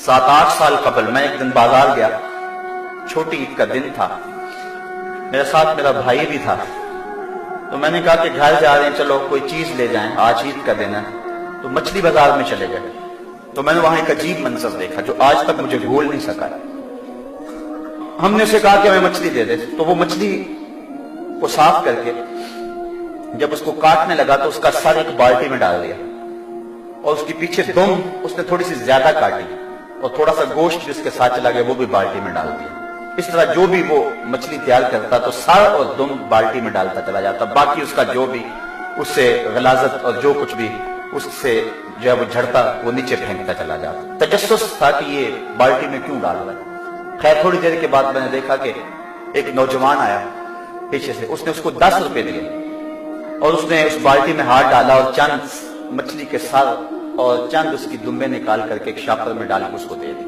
7-8 साल قبل मैं एक दिन बाजार गया, छोटी ईद का दिन था, मेरे साथ मेरा भाई भी था। तो मैंने कहा कि घर जा रहे हैं, चलो कोई चीज ले जाएं, आज ईद का दिन है। तो मछली बाजार में चले गए। तो मैंने वहां एक अजीब मंजर देखा जो आज तक मुझे भूल नहीं सका। हमने उसे कहा कि हमें मछली दे दे। तो वो मछली को साफ करके जब उसको काटने लगा तो उसका सर एक बाल्टी में डाल दिया और उसके पीछे दुम उसने थोड़ी सी ज्यादा काटी और थोड़ा सा गोश्त जिसके साथ चला गया वो भी बाल्टी में डाल दिया। इस तरह जो भी वो मछली तैयार करता तो सर और दुम बाल्टी में डालता चला जाता, बाकी उसका जो भी उससे गलाजत और जो कुछ भी उससे जो है वो झड़ता वो नीचे फेंकता चला जाता। तजस्सुस था कि ये बाल्टी में क्यों डाल रहा है। खैर थोड़ी देर के बाद मैंने देखा कि एक नौजवान आया पीछे से, उसने उसको 10 रुपए दिए और उसने उस बाल्टी में हाथ डाला और चंद मछली के सर और चंद उसकी दुम्बे निकाल करके एक शापर में डाल के उसको दे दी।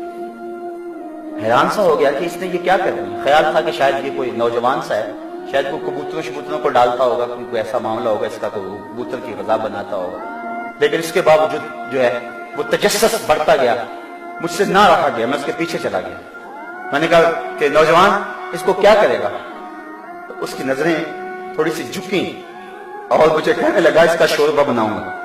हैरान सा हो गया कि इसने ये क्या कर दिया। ख्याल था कि शायद ये कोई नौजवान सा है, शायद वो कबूतरों शबूतरों को डालता होगा, कोई ऐसा मामला होगा इसका, तो कबूतर की गजा बनाता होगा। लेकिन इसके बावजूद जो है वो तजस्सुस बढ़ता गया, मुझसे ना रखा गया, मैं उसके पीछे चला गया। मैंने कहा कि नौजवान इसको क्या करेगा। तो उसकी नजरें थोड़ी सी झुकी और मुझे कहने लगा इसका शोरबा बनाऊंगा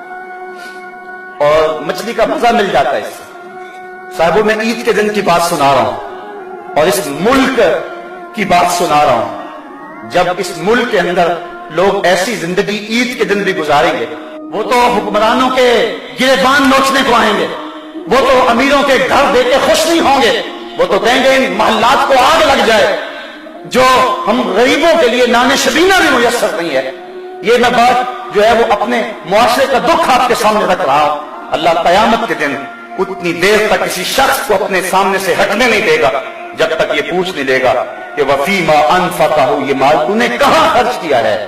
और मछली का मजा मिल जाता है इससे। साहबों मैं ईद के दिन की बात सुना रहा हूं और इस मुल्क की बात सुना रहा हूं। जब इस मुल्क के अंदर लोग ऐसी जिंदगी ईद के दिन भी गुजारेंगे, वो तो हुक्मरानों के गिरेबान नोचने को आएंगे, वो तो अमीरों के घर देख के खुश नहीं होंगे, वो तो कहेंगे इन मोहल्लात को आग लग जाए, जो हम गरीबों के लिए नाने शबीना भी मुयस्सर नहीं है। ये मैं बात जो है वो अपने मुआशरे का दुख आपके सामने रख रहा हूं। अल्लाह कयामत के दिन उतनी देर तक किसी शख्स को अपने सामने से हटने नहीं देगा जब तक ये पूछ नहीं लेगा कि वफीमा अनफक़हु, ये माल तूने कहां खर्च किया है।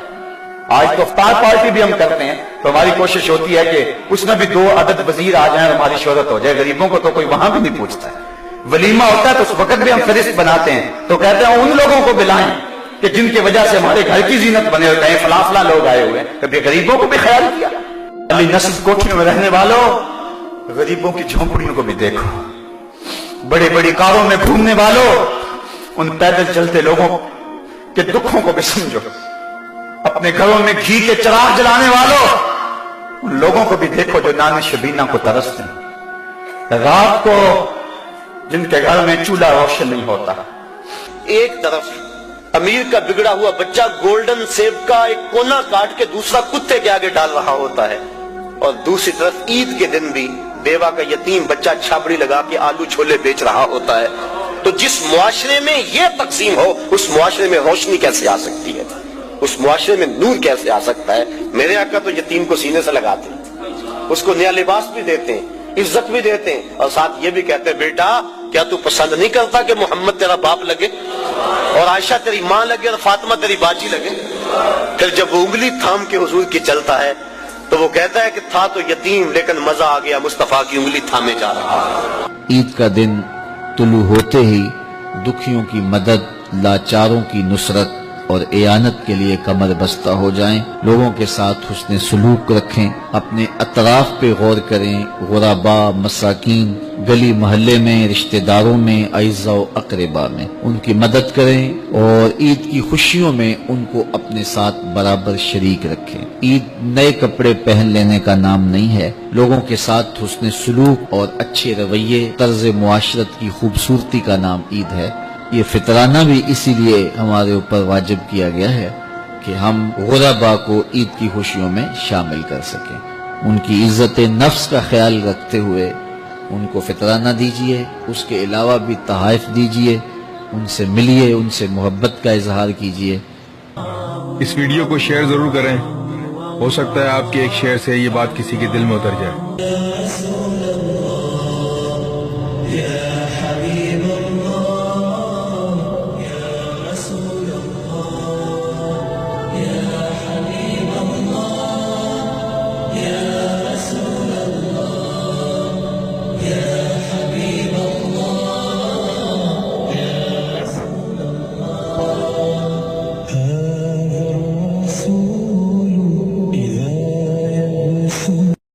आज तो इफ्तार पार्टी भी हम करते हैं तो हमारी कोशिश होती है कि उसमें भी 2 अदद वजीर आ जाए और हमारी शोहरत हो जाए। गरीबों को तो कोई वहां भी नहीं पूछता है। वलीमा होता है तो उस वक्त भी हम फरिश्त बनाते हैं तो कहते हैं उन लोगों को बुलाएं कि जिनकी वजह से हमारे घर की जीनत बने होते हैं, फला फला लोग आए हुए हैं। कभी गरीबों को भी ख्याल किया। अली नस्ल कोठियों में रहने वालों, गरीबों की झोंपड़ियों को भी देखो। बड़ी बड़ी कारों में घूमने वालों, उन पैदल चलते लोगों के दुखों को भी समझो। अपने घरों में घी के चिराग जलाने वालों, उन लोगों को भी देखो जो नाने शबीना को तरसते हैं। रात को जिनके घर में चूल्हा रोशन नहीं होता। एक तरफ अमीर का बिगड़ा हुआ बच्चा गोल्डन सेब का एक कोना काट के दूसरा कुत्ते के आगे डाल रहा होता है और दूसरी तरफ ईद के दिन भी बेवा का यतीम बच्चा छाबड़ी लगा के आलू छोले बेच रहा होता है। तो जिस मुआशरे में ये तकसीम हो उस मुआशरे में रोशनी कैसे आ सकती है, उस मुआशरे में नूर कैसे आ सकता है। मेरे आका तो यतीम को सीने से लगाते हैं, उसको नया लिबास भी देते हैं, इज्जत भी देते हैं और साथ ये भी कहते हैं बेटा क्या तू पसंद नहीं करता कि मोहम्मद तेरा बाप लगे और आयशा तेरी माँ लगे और फातिमा तेरी बाजी लगे। फिर जब वो उंगली थाम के हुजूर की चलता है तो वो कहता है कि था तो यतीम लेकिन मजा आ गया, मुस्तफा की उंगली थामे जा रहा है। ईद का दिन तुलू होते ही दुखियों की मदद, लाचारों की नुसरत और एयानत के लिए कमर बस्ता हो जाएं। लोगों के साथ हुस्ने सुलूक रखें, अपने अतराफ पे गौर करें। गुराबा, मसाकीन, गली मोहल्ले में, रिश्तेदारों में, अइज़ा व अक़रबा में उनकी मदद करें और ईद की खुशियों में उनको अपने साथ बराबर शरीक रखें। ईद नए कपड़े पहन लेने का नाम नहीं है। लोगों के साथ हुस्ने सुलूक और अच्छे रवैये, तर्ज मुआशरत की खूबसूरती का नाम ईद है। ये फितराना भी इसीलिए हमारे ऊपर वाजिब किया गया है कि हम गुरबा को ईद की खुशियों में शामिल कर सकें। उनकी इज्जत नफ्स का ख्याल रखते हुए उनको फितराना दीजिए, उसके अलावा भी तहाइफ दीजिए, उनसे मिलिए, उनसे मोहब्बत का इजहार कीजिए। इस वीडियो को शेयर जरूर करें, हो सकता है आपके एक शेयर से ये बात किसी के दिल में उतर जाए।